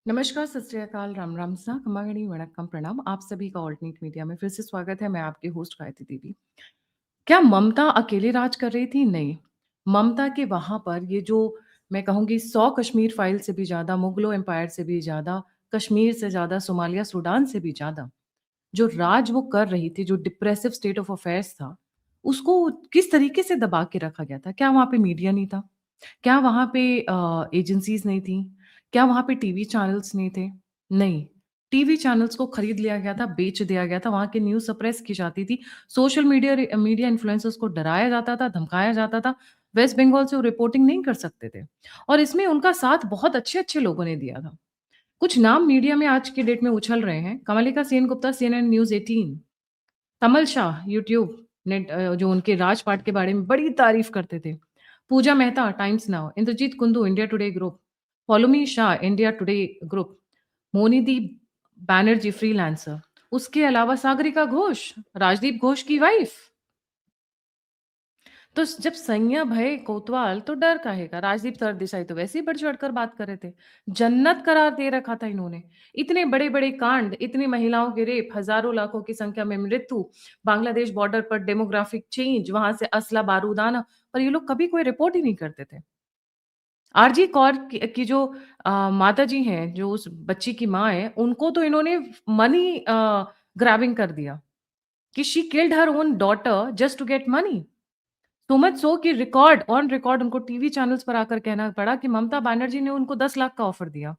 नमस्कार, सत श्री अकाल, राम राम सा, खमागणी, वणक्कम, प्रणाम। आप सभी का ऑल्टरनेट मीडिया में फिर से स्वागत है। मैं आपकी होस्ट गायत्री देवी। क्या ममता अकेले राज कर रही थी? नहीं। ममता के वहाँ पर ये जो मैं कहूँगी 100 कश्मीर फाइल से भी ज़्यादा, मुगलों एम्पायर से भी ज़्यादा, कश्मीर से ज़्यादा, सोमालिया, सूडान से भी ज़्यादा जो राज वो कर रही थी, जो डिप्रेसिव स्टेट ऑफ अफेयर्स था, उसको किस तरीके से दबा के रखा गया था? क्या वहाँ पे मीडिया नहीं था? क्या वहाँ पे एजेंसीज़ नहीं थीं? क्या वहाँ पे टीवी चैनल्स नहीं थे? नहीं। टीवी चैनल्स को खरीद लिया गया था, बेच दिया गया था, वहाँ की न्यूज़ सप्रेस की जाती थी। सोशल मीडिया इन्फ्लुएंसर्स को डराया जाता था, धमकाया जाता था। वेस्ट बंगाल से वो रिपोर्टिंग नहीं कर सकते थे और इसमें उनका साथ बहुत अच्छे-अच्छे लोगों ने दिया था। कुछ नाम मीडिया में आज की डेट में उछल रहे हैं। कमलिका सेनगुप्ता, सीएनएन न्यूज़ 18, कमल शाह यूट्यूब जो उनके राजपाट के बारे में बड़ी तारीफ़ करते थे। Pooja Mehta Times Now, Indrajit Kundu India Today group, Paulomi Shah India Today group, Monidi Banerjee freelancer. उसके अलावा सागरिका घोष, राजदीप घोष की वाइफ़। तो जब सैया भये कोतवाल तो डर काहे का? राजदीप सरदेसाई तो वैसे ही बढ़-चढ़ कर बात कर रहे थे। जन्नत करार दे रखा था इन्होंने। इतने बड़े-बड़े कांड, इतनी महिलाओं के रेप, हज़ारों लाखों की संख्या में मृत्यु, बांग्लादेश बॉर्डर पर डेमोग्राफिक चेंज, वहाँ से असला-बारूद आना, पर ये लोग कभी कोई रिपोर्ट ही नहीं करते थे। आरजी कौर की जो माताजी हैं, जो उस बच्ची की माँ है, उनको तो इन्होंने मनी ग्रैबिंग कर दिया कि she killed her own daughter just to get money. So much so कि रिकॉर्ड ऑन रिकॉर्ड उनको टीवी चैनल्स पर आकर कहना पड़ा कि ममता बनर्जी ने उनको 10 लाख का ऑफर दिया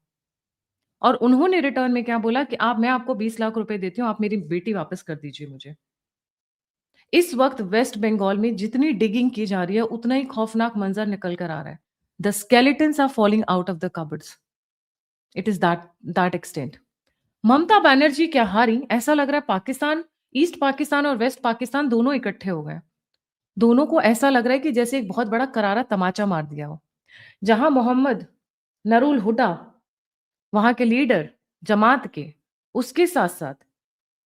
और उन्होंने रिटर्न में क्या बोला कि आप मैं आपको 20 लाख रुपए देती हूँ, आप मेरी बेटी वापस कर दीजिए मुझे। इस वक़्त वेस्ट बंगाल में जितनी डिगिंग की जा रही है, उतना ही खौफनाक मंज़र निकल कर आ रहा है। The skeletons are falling out of the cupboards. It is that extent. Mamata Banerjee क्या हारी? ऐसा लग रहा है पाकिस्तान, ईस्ट पाकिस्तान और वेस्ट पाकिस्तान दोनों इकट्ठे हो गए। दोनों को ऐसा लग रहा है कि जैसे एक बहुत बड़ा करारा तमाचा मार दिया हो। जहां मोहम्मद नरुल हुडा वहां के लीडर जमात के, उसके साथ-साथ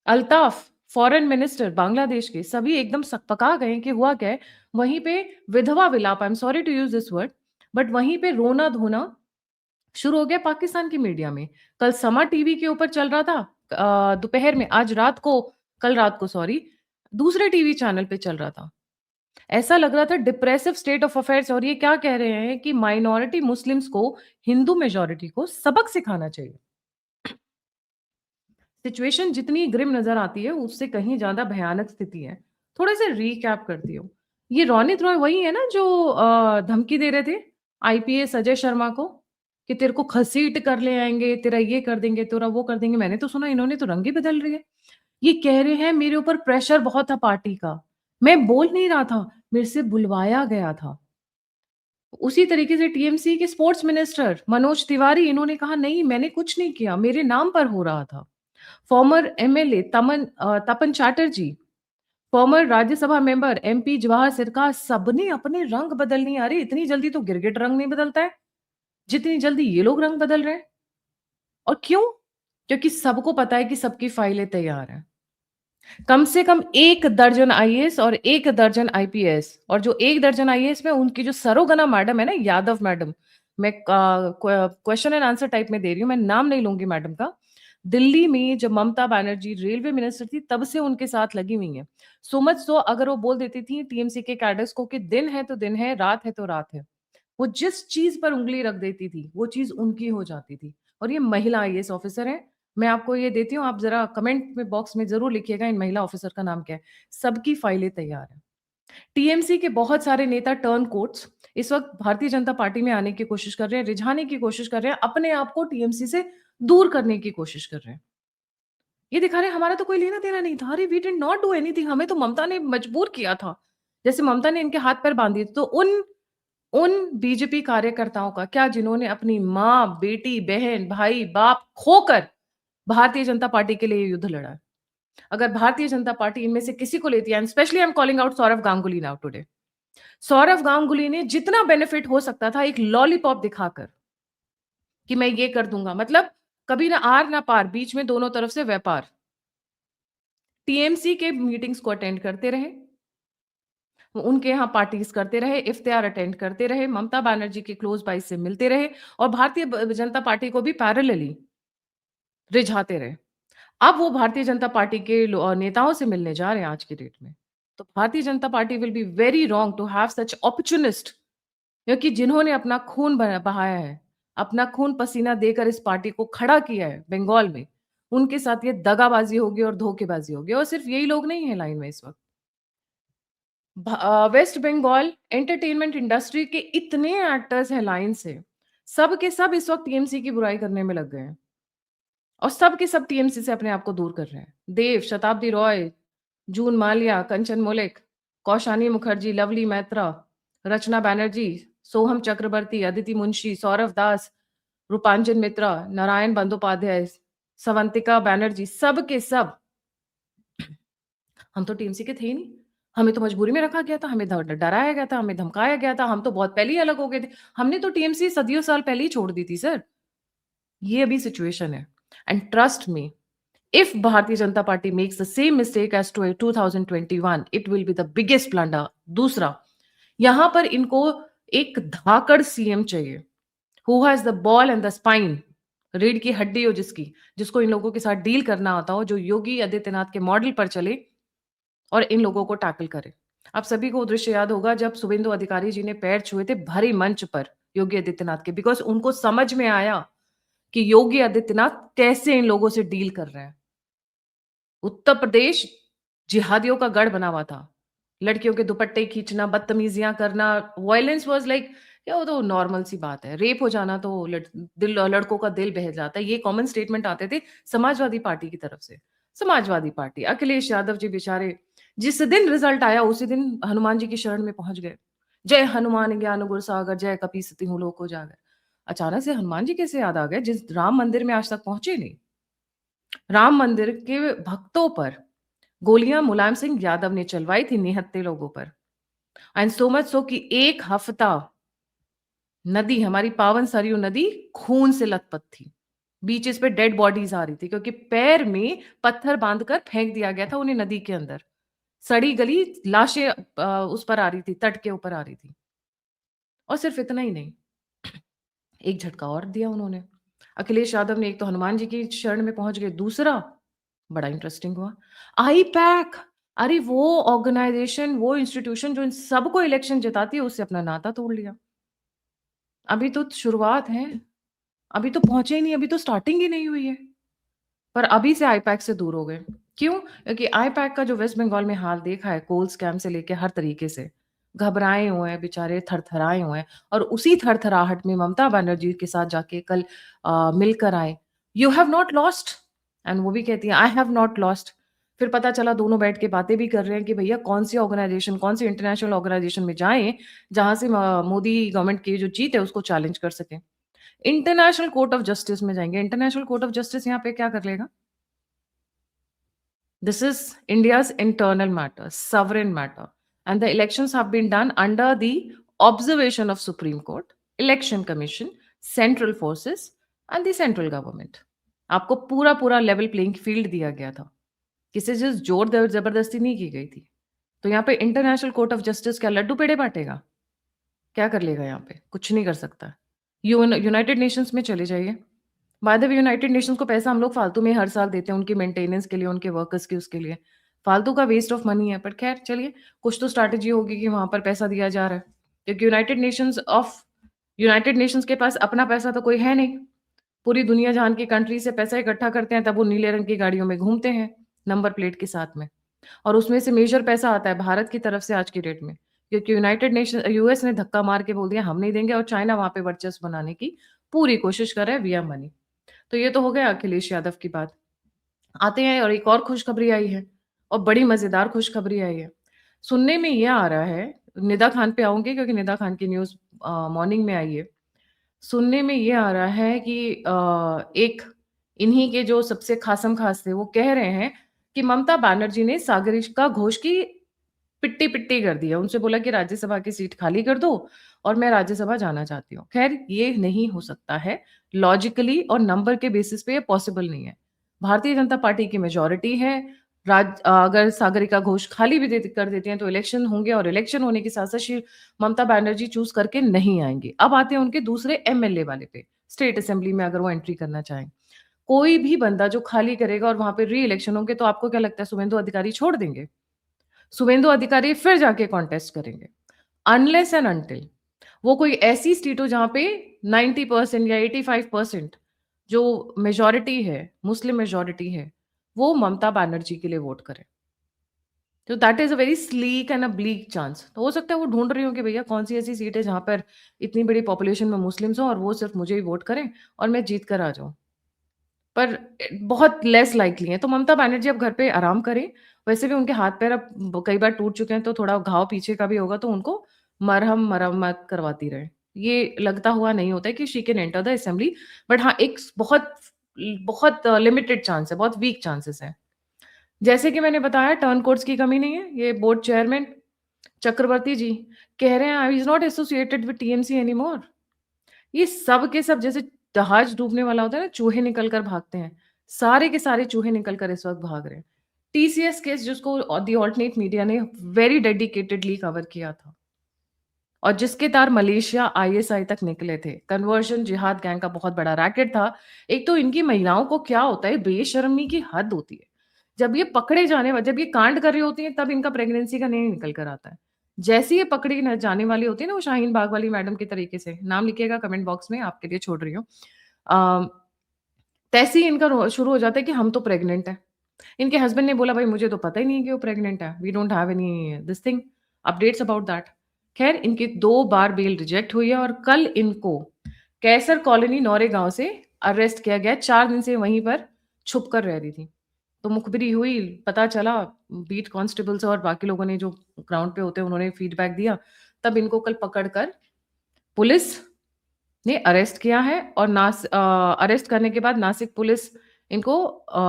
अल्ताफ फॉरेन मिनिस्टर बांग्लादेश के, सभी एकदम सकपका गए कि हुआ क्या है। वहीं पे विधवा विलाप, I am sorry to use this word, but वहीं पे रोना-धोना शुरू हो गया पाकिस्तान की मीडिया में। कल समा टीवी के ऊपर चल रहा था दोपहर में, आज रात को, कल रात को सॉरी, दूसरे टीवी चैनल पे चल रहा था। ऐसा लग रहा था डिप्रेसिव स्टेट ऑफ अफेयर्स और ये क्या कह रहे हैं कि माइनॉरिटी मुस्लिम्स को, हिंदू मेजॉरिटी को सबक सिखाना चाहिए। सिचुएशन जितनी ग्रिम नज़र आती है, उससे कहीं ज़्यादा भयानक स्थिति है। थोड़े-से रीकैप करती हूँ। ये रोनित रॉय वही है ना जो धमकी दे रहे थे आईपीएस अजय शर्मा को कि तेरे को घसीट कर ले आएँगे, तेरा ये कर देंगे, तेरा वो कर देंगे। मैंने तो सुना इन्होंने तो रंग ही बदल रही है। ये कह रहे हैं मेरे ऊपर प्रेशर बहुत था पार्टी का। मैं बोल नहीं रहा था, मेरे से बुलवाया गया था। उसी तरीके से टीएमसी के स्पोर्ट्स मिनिस्टर मनोज तिवारी, इन्होंने कहा नहीं मैंने कुछ नहीं किया, मेरे नाम पर हो रहा था। फॉर्मर एमएलए तपन Chatterjee, farmer Rajya Sabha member MP Jawahar Sarkar, सबने अपने रंग बदलनी, अरे इतनी जल्दी तो गिरगिट रंग नहीं बदलता है, जितनी जल्दी ये लोग रंग बदल रहे हैं। और क्यों? क्योंकि सबको पता है कि सबकी फाइलें तैयार हैं। कम से कम 1 दर्जन आईएएस और 1 दर्जन आईपीएस, और जो 1 दर्जन आईएएस में उनकी जो सरोगना मैडम है ना, यादव मैडम, मैं क्वेश्चन एंड आंसर टाइप में दे रही हूँ, मैं नाम नहीं लूँगी मैडम का। दिल्ली में जब ममता बनर्जी रेलवे मिनिस्टर थी, तब से उनके साथ लगी हुई हैं। सो मच सो अगर वो बोल देती थी टीएमसी के कैडर्स को कि दिन है तो दिन है, रात है तो रात है। वो जिस चीज़ पर उँगली रख देती थी, वो चीज़ उनकी हो जाती थी। और ये महिला आईएएस ऑफिसर हैं। मैं आपको ये देती हूँ, आप ज़रा कमेंट में बॉक्स में ज़रूर लिखिएगा इन महिला ऑफिसर का नाम क्या है। सबकी फाइलें तैयार हैं। टीएमसी के बहुत सारे नेता टर्न कोट्स इस वक़्त भारतीय जनता पार्टी में आने की कोशिश कर रहे हैं, रिझाने की कोशिश कर रहे हैं, अपने आप को टीएमसी से दूर करने की कोशिश कर रहे हैं। ये दिखा रहे हैं हमारा तो कोई लेना-देना नहीं था। अरे we did not do anything, हमें तो ममता ने मजबूर किया था। जैसे ममता ने इनके हाथ-पैर बाँध दिए थे। तो उन बीजेपी कार्यकर्ताओं का क्या जिन्होंने अपनी माँ, बेटी, बहन, भाई, बाप खोकर भारतीय जनता पार्टी के लिए ये युद्ध लड़ा है। अगर भारतीय जनता पार्टी इनमें से किसी को लेती है, and specially I am calling out Sourav Ganguly now today. Sourav Ganguly ने जितना बेनिफिट हो सकता था एक लॉलीपॉप दिखाकर कि मैं ये कर दूंगा, मतलब कभी ना आर ना पार, बीच में दोनों तरफ से व्यापार। टीएमसी के मीटिंग्स को अटेंड करते रहे, वो उनके यहाँ पार्टीज करते रहे, इफ्तियार अटेंड करते रहे, ममता बनर्जी के क्लोज बाइज से मिलते रहे और भारतीय जनता पार्टी को भी पैरेलली रिझाते रहे। अब वो भारतीय जनता पार्टी के नेताओं से मिलने जा रहे हैं आज की डेट में। तो Bharatiya Janata Party will be very wrong to have such opportunist, क्योंकि जिन्होंने अपना खून बहाया है, अपना खून पसीना देकर इस पार्टी को खड़ा किया है बंगाल में, उनके साथ ये दगाबाजी होगी और धोखेबाजी होगी, और सिर्फ यही लोग नहीं है लाइन में इस वक़्त। वेस्ट बंगाल एंटरटेनमेंट इंडस्ट्री के इतने एक्टर्स हैं लाइन से, सब के सब इस वक़्त टीएमसी की बुराई करने में लग गए हैं, और सब के सब टीएमसी से अपने आप को दूर कर रहे हैं। देव, शताब्दी रॉय, जून माल्या, कंचन मोलिक, कौशानी मुखर्जी, लवली मैत्रा, रचना बैनर्जी, सोहम चक्रवर्ती, अदिति मुंशी, सौरव दास, रूपांजन मित्रा, नारायण बंदोपाध्याय, स्रवंतिका बैनर्जी, सब के सब हम तो टीएमसी के थे ही नहीं। हमें तो मजबूरी में रखा गया था, हमें डराया गया था, हमें धमकाया गया था, हम तो बहुत पहले ही अलग हो गए थे। हमने तो टीएमसी सदियों साल पहले ही छोड़ दी थी सर। ये अभी सिचुएशन है, and trust me, if Bharatiya Janata Party makes the same mistake as to 2021, it will be the biggest blunder. दूसरा, यहां पर इनको एक धाकड़ सीएम चाहिए, who has the ball and the spine, रीढ़ की हड्डी हो जिसकी, जिसको इन लोगों के साथ डील करना आता हो, जो योगी आदित्यनाथ के मॉडल पर चले और इन लोगों को टैकल करे। आप सभी को वो दृश्य याद होगा जब शुभेंदु अधिकारी जी ने पैर छुए थे भरे मंच पर योगी आदित्यनाथ के, बिकॉज उनको समझ में आया कि योगी आदित्यनाथ कैसे इन लोगों से डील कर रहे हैं। उत्तर प्रदेश जिहादियों का गढ़ बना हुआ था। लड़कियों के दुपट्टे खींचना, बदतमीज़ियाँ करना, वायलेंस वाज़ लाइक, या वो तो नॉर्मल सी बात है। रेप हो जाना तो लड़कों का दिल बहल जाता है। ये कॉमन स्टेटमेंट आते थे समाजवादी पार्टी की तरफ से। समाजवादी पार्टी, अखिलेश यादव जी बेचारे, जिस दिन रिज़ल्ट आया उसी दिन हनुमान जी की शरण में पहुँच गए। जय हनुमान ज्ञान गुण सागर, जय कपीसति हूँ लोक उजागर। अचानक से हनुमान जी कैसे याद आ गए, जिस राम मंदिर में आज तक पहुँचे नहीं। राम मंदिर के भक्तों पर गोलियां मुलायम सिंह यादव ने चलवाई थी निहत्थे लोगों पर, एंड सो मच सो कि एक हफ्ता नदी, हमारी पावन सरयू नदी खून से लथपथ थी। बीचेस पे डेड बॉडीज आ रही थी क्योंकि पैर में पत्थर बांधकर फेंक दिया गया था उन्हें नदी के अंदर। सड़ी गली लाशें उस पर आ रही थी, तट के ऊपर आ रही थी। और सिर्फ इतना ही नहीं, एक झटका और दिया उन्होंने। अखिलेश यादव ने एक तो हनुमान जी की शरण में पहुंच गए, दूसरा बड़ा इंटरेस्टिंग हुआ, आईपैक। अरे वो ऑर्गेनाइजेशन, वो इंस्टीट्यूशन जो इन सबको इलेक्शन जिताती है, उससे अपना नाता तोड़ लिया। अभी तो शुरुआत है, अभी तो पहुंचे ही नहीं, अभी तो स्टार्टिंग ही नहीं हुई है, पर अभी से आईपैक से दूर हो गए। क्यों? क्योंकि आईपैक का जो वेस्ट बंगाल में हाल देखा है, कोल स्कैम से लेके हर तरीके से, घबराए हुए हैं बेचारे, थरथराए हुए हैं, और उसी थरथराहट में ममता बनर्जी के साथ जाके कल मिलकर आए। You have not lost, and वो भी कहती है आई हैव नॉट लॉस्ट। फिर पता चला दोनों बैठ के बातें भी कर रहे हैं कि भैया कौन सी ऑर्गेनाइजेशन, कौन सी इंटरनेशनल ऑर्गेनाइजेशन में जाएं जहां से मोदी गवर्नमेंट की जो जीत है उसको चैलेंज कर सकें। इंटरनेशनल कोर्ट ऑफ जस्टिस में जाएंगे। इंटरनेशनल कोर्ट ऑफ जस्टिस यहाँ पे क्या कर लेगा? This is India's internal matter, sovereign matter, and the elections have been done under the observation of Supreme Court, Election Commission, Central Forces, and the central government. आपको पूरा पूरा level playing field दिया गया था, किसी से जोर जबरदस्ती नहीं की गई थी। तो यहाँ पे इंटरनेशनल कोर्ट ऑफ जस्टिस क्या लड्डू पेड़े बांटेगा? क्या कर लेगा यहाँ पे? कुछ नहीं कर सकता। यूनाइटेड नेशंस में चले जाइए। By the way, United Nations को पैसा हम लोग फालतू में हर साल देते हैं उनकी मेंटेनेंस के लिए, उनके वर्कर्स की उसके लिए। फालतू का वेस्ट ऑफ मनी है, बट खैर चलिए, कुछ तो स्ट्रैटेजी होगी कि वहाँ पर पैसा दिया जा रहा है। क्योंकि यूनाइटेड नेशंस के पास अपना पैसा तो कोई है नहीं। पूरी दुनिया जहान की कंट्री से पैसा इकट्ठा करते हैं, तब वो नीले रंग की गाड़ियों में घूमते हैं, नंबर प्लेट के साथ में। और उसमें से मेजर पैसा आता है भारत की तरफ से आज की डेट में। क्योंकि यूएस ने धक्का मार के बोल दिया हम नहीं देंगे, और चाइना वहाँ पे वर्चस्व बनाने की पूरी कोशिश कर रहा है विया मनी। तो ये तो हो गया अखिलेश यादव की बात। आते हैं और एक और खुशखबरी आई है, और बड़ी मज़ेदार खुशखबरी आई है। सुनने में ये आ रहा है, निदा खान पे आऊँगी क्योंकि निदा खान की न्यूज़ मॉर्निंग में आई है। सुनने में ये आ रहा है कि एक इन्हीं के जो सबसे ख़ासम-ख़ास थे, वो कह रहे हैं कि ममता बनर्जी ने सागरिका घोष की पिट्टी-पिट्टी कर दी है। उनसे बोला कि राज्यसभा की सीट खाली कर दो और मैं राज्यसभा जाना चाहती हूँ। ख़ैर ये नहीं हो सकता है, लॉजिकली और नंबर के बेसिस पे ये पॉसिबल नहीं है। भारतीय जनता पार्टी की मेजॉरिटी है, अगर सागरिका घोष खाली भी कर देती हैं तो इलेक्शन होंगे, और इलेक्शन होने के साथ-साथ श्री ममता बनर्जी चूज़ करके नहीं आएँगी। अब आते हैं उनके दूसरे एमएलए वाले पे, स्टेट असेंबली में अगर वो एंट्री करना चाहें। कोई भी बंदा जो खाली करेगा और वहाँ पे री-इलेक्शन होंगे तो आपको क्या लगता है शुभेंदु अधिकारी छोड़ देंगे? शुभेंदु अधिकारी फिर जाके कॉन्टेस्ट करेंगे। अनलेस एंड अंटिल वो कोई ऐसी सीट हो जहाँ पे 90% या 85% जो मेजॉरिटी है, मुस्लिम मेजॉरिटी है, वो ममता बनर्जी के लिए वोट करे। तो that is a very sleek and a bleak chance. तो हो सकता है वो ढूँढ रही हों कि भैया कौन-सी ऐसी सीट है जहाँ पर इतनी बड़ी पॉपुलेशन में मुस्लिम्स हों और वो सिर्फ़ मुझे ही वोट करें और मैं जीत कर आ जाऊँ। पर बहुत लेस लाइकली है। तो ममता बनर्जी अब घर पे आराम करें। वैसे भी उनके हाथ-पैर अब कई बार टूट चुके हैं, तो थोड़ा घाव पीछे का भी होगा, तो उनको मरहम मरम्मत करवाती रहें। ये लगता हुआ नहीं होता है कि she can enter the assembly. But हाँ, एक बहुत बहुत लिमिटेड चांस है, बहुत वीक चांसेस हैं। जैसे कि मैंने बताया टर्न कोड्स की कमी नहीं है। ये बोर्ड चेयरमैन चक्रवर्ती जी कह रहे हैं, "he is not associated with TMC anymore." ये सब के सब जैसे जहाज डूबने वाला होता है ना, चूहे निकल कर भागते हैं, सारे के सारे चूहे निकल कर इस वक़्त भाग रहे हैं। टीसीएस केस जिसको दी अल्टरनेट मीडिया ने वेरी डेडिकेटेडली कवर किया था और जिसके तार मलेशिया आईएसआई तक निकले थे। कन्वर्शन जिहाद गैंग का बहुत बड़ा रैकेट था। एक तो इनकी महिलाओं को क्या होता है, बेशर्मी की हद होती है। जब ये पकड़े जाने वा जब ये कांड कर रही होती हैं, तब इनका प्रेगनेंसी का नहीं निकल कर आता है। जैसे ही ये पकड़ी न जाने वाली होती है ना, वो शाहीन बाग वाली मैडम के तरीके से, नाम लिखिएगा कमेंट बॉक्स में, आपके लिए छोड़ रही हूँ। अ, तैसे ही इनका शुरू हो जाता है कि हम तो प्रेग्नेंट हैं। इनके हस्बैंड ने बोला, "भाई मुझे तो पता ही नहीं है कि वो प्रेग्नेंट है। We don't have any this thing updates about that." खैर इनकी 2 बार बेल रिजेक्ट हुई है और कल इनको कैसर कॉलोनी नौरेगाँव से अरेस्ट किया गया। 4 दिन से वहीं पर छुप कर रह रही थी। तो मुखबिरी हुई, पता चला, बीट कांस्टेबल्स और बाकी लोगों ने जो ग्राउंड पे होते हैं उन्होंने फीडबैक दिया। तब इनको कल पकड़ कर पुलिस ने अरेस्ट किया है और अरेस्ट करने के बाद नासिक पुलिस इनको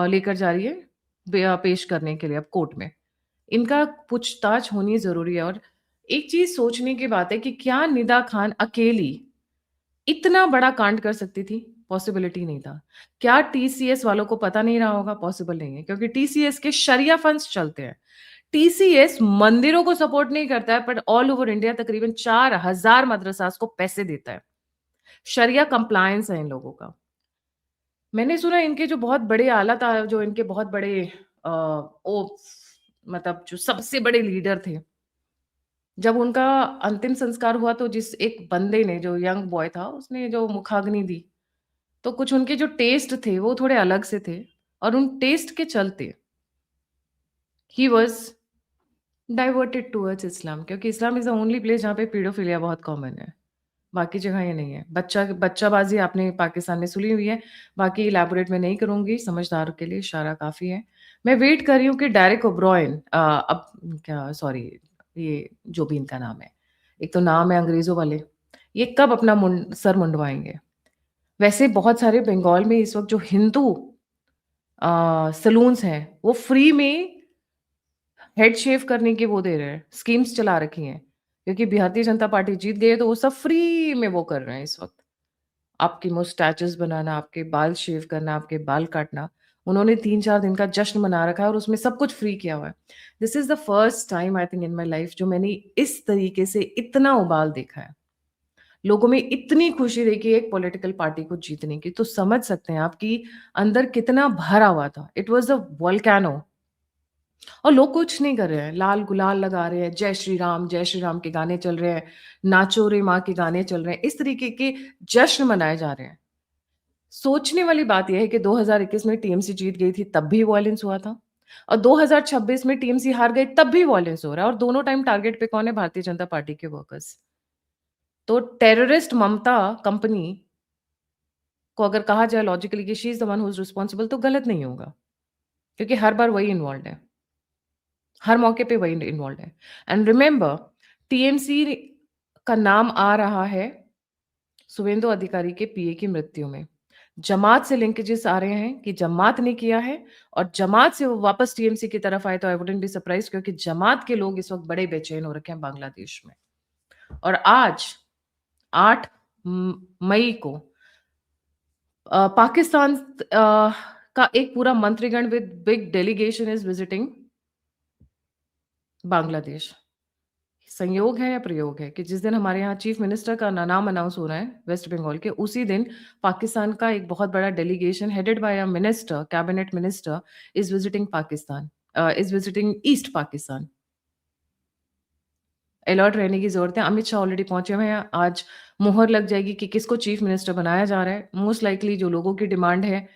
लेकर जा रही है पेश करने के लिए अब कोर्ट में। इनका पूछताछ होनी ज़रूरी है और एक चीज़ सोचने की बात है कि क्या निदा खान अकेली इतना बड़ा कांड कर सकती थी? पॉसिबिलिटी नहीं था। क्या टीसीएस वालों को पता नहीं रहा होगा? पॉसिबल नहीं है क्योंकि टीसीएस के शरिया फंड्स चलते हैं। टीसीएस मंदिरों को सपोर्ट नहीं करता है, बट ऑल ओवर इंडिया तकरीबन 4000 मदरसास को पैसे देता है। शरिया कंप्लायंस है इन लोगों का। मैंने सुना इनके जो बहुत बड़े आला था जो इनके बहुत बड़े ओ मतलब जो सबसे बड़े लीडर थे, जब उनका अंतिम संस्कार हुआ तो जिस एक बंदे ने जो यंग बॉय था उसने जो मुखाग्नि दी, तो कुछ उनके जो टेस्ट थे वो थोड़े अलग से थे और उन टेस्ट के चलते ही वाज़ डाइवर्टेड टुवर्ड्स इस्लाम क्योंकि इस्लाम इज़ द ओनली प्लेस जहाँ पे पीडोफिलिया बहुत कॉमन है। बाकी जगह ये नहीं है। बच्चाबाज़ी आपने पाकिस्तान में सुनी हुई है, बाकी इलैबोरेट मैं नहीं करूँगी, समझदार के लिए इशारा काफ़ी है। मैं वेट कर रही हूँ कि डेरेक ओब्रायन अब क्या सॉरी ये जो भी इनका नाम है, एक तो नाम है अंग्रेज़ों वाले, ये कब अपना सर मुंडवाएँगे? वैसे बहुत सारे बंगाल में इस वक़्त जो हिंदू सैलून्स हैं, वो फ्री में हेड शेव करने की वो दे रहे हैं, स्कीम्स चला रखी हैं। क्योंकि भारतीय जनता पार्टी जीत गई है तो वो सब फ्री में वो कर रहे हैं इस वक़्त। आपकी मुस्टैचेस बनाना, आपके बाल शेव करना, आपके बाल काटना, उन्होंने 3-4 दिन का जश्न मना रखा है और उसमें सब कुछ फ्री किया हुआ है। This is the first time I think in my life जो मैंने इस तरीके से इतना उबाल देखा है। लोगों में इतनी खुशी देखी है एक पॉलिटिकल पार्टी को जीतने की, तो समझ सकते हैं आप कि अंदर कितना भरा हुआ था। इट वाज़ अ वोल्केनो और लोग कुछ नहीं कर रहे हैं, लाल गुलाल लगा रहे हैं, जय श्री राम के गाने चल रहे हैं, नाचो रे माँ के गाने चल रहे हैं, इस तरीके के जश्न मनाए जा रहे हैं। सोचने वाली बात ये है कि 2021 में टीएमसी जीत गई थी, तब भी वॉयलेंस हुआ था और 2026 में टीएमसी हार गई, तब भी वॉयलेंस हो रहा है और दोनों टाइम टारगेट पे कौन है? भारतीय जनता पार्टी के वर्कर्स। तो टेररिस्ट ममता कंपनी को अगर कहा जाए लॉजिकली कि she is the one who is responsible तो गलत नहीं होगा, क्योंकि हर बार वही इन्वॉल्व्ड है। हर मौके पे वही इन्वॉल्व्ड है। एंड रिमेंबर टीएमसी का नाम आ रहा है शुवेंदु अधिकारी के पीए की मृत्यु में। जमात से लिंकेजेस आ रहे हैं कि जमात ने किया है और जमात से वो वापस टीएमसी की तरफ आए तो आई वुडन्ट बी सरप्राइज्ड क्योंकि जमात के लोग इस वक़्त बड़े बेचैन हो रखे हैं बांग्लादेश में। और आज 8 मई को पाकिस्तान का एक पूरा मंत्रीगण with big delegation is visiting Bangladesh. संयोग है या प्रयोग है कि जिस दिन हमारे यहाँ चीफ मिनिस्टर का नाम अनाउंस हो रहा है वेस्ट बंगाल के, उसी दिन पाकिस्तान का एक बहुत बड़ा delegation headed by a minister, cabinet minister is visiting Pakistan is visiting east Pakistan. Alert रहने की ज़रूरत है। अमित शाह ऑलरेडी पहुँचे हुए हैं। आज मुहर लग जाएगी कि किसको चीफ मिनिस्टर बनाया जा रहा है। मोस्ट लाइकली जो लोगों की डिमांड है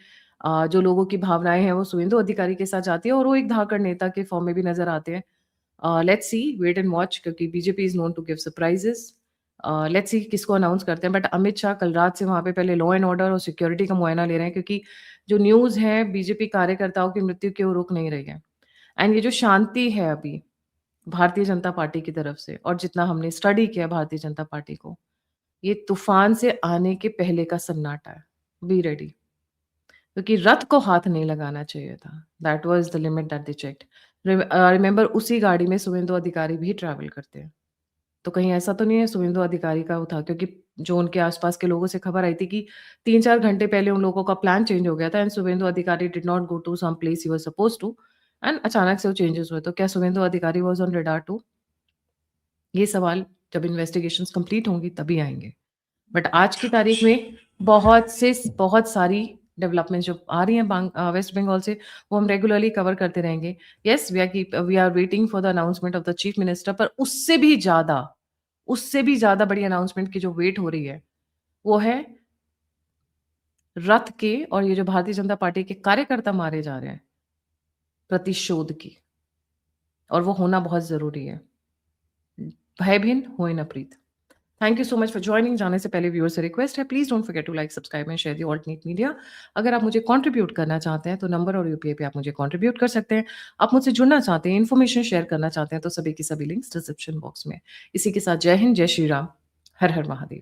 जो लोगों की भावनाएँ हैं, वो सुवेंदु अधिकारी के साथ जाती है और वो एक धाकड़ नेता के फॉर्म में भी नज़र आते हैं। Let's see, wait and watch क्योंकि BJP is known to give surprises. Let's see किसको अनाउंस करते हैं। बट अमित शाह कल रात से वहाँ पे पहले लॉ एंड ऑर्डर और सिक्योरिटी का मुआयना ले रहे हैं क्योंकि जो न्यूज़ है बीजेपी कार्यकर्ताओं की मृत्यु की वो रुक नहीं रही है। एंड ये जो शांति है अभी भारतीय जनता पार्टी की तरफ से और जितना हमने स्टडी किया भारतीय जनता पार्टी को, ये तूफ़ान से आने के पहले का सन्नाटा है। बी रेडी क्योंकि रथ को हाथ नहीं लगाना चाहिए था। That was the limit that they checked. Remember उसी गाड़ी में शुभेंदु अधिकारी भी ट्रैवल करते हैं। तो कहीं ऐसा तो नहीं है शुभेंदु अधिकारी का वो था क्योंकि जो उनके आस-पास के लोगों से खबर आई थी कि 3-4 घंटे पहले उन लोगों का प्लान चेंज हो गया था and Suvendu Adhikari did not go to some place he was supposed to and अचानक से वो चेंजेस हुए। तो क्या शुभेंदु अधिकारी वाज़ ऑन रडार टू? ये सवाल जब इन्वेस्टिगेशंस कंप्लीट होंगी तभी आएँगे। बट आज की तारीख में बहुत सारी डेवलपमेंट्स जो आ रही हैं वेस्ट बंगाल से, वो हम रेगुलरली कवर करते रहेंगे। Yes, we are waiting for the announcement of the chief minister पर उससे भी ज़्यादा बड़ी अनाउंसमेंट की जो वेट हो रही है, वो है रथ के और ये जो भारतीय जनता पार्टी के कार्यकर्ता मारे जा रहे हैं, प्रतिशोध की और वो होना बहुत ज़रूरी है। भय भिन्न होए न प्रीत। Thank you so much for joining. जाने से पहले व्यूअर से रिक्वेस्ट है please don't forget to like, subscribe and share the alternate media. अगर आप मुझे कंट्रीब्यूट करना चाहते हैं तो नंबर और यूपीआई पे आप मुझे कंट्रीब्यूट कर सकते हैं। आप मुझसे जुड़ना चाहते हैं, इन्फॉर्मेशन शेयर करना चाहते हैं तो सभी के सभी लिंक्स डिस्क्रिप्शन बॉक्स में। इसी के साथ जय हिंद, जय श्री राम, हर हर महादेव।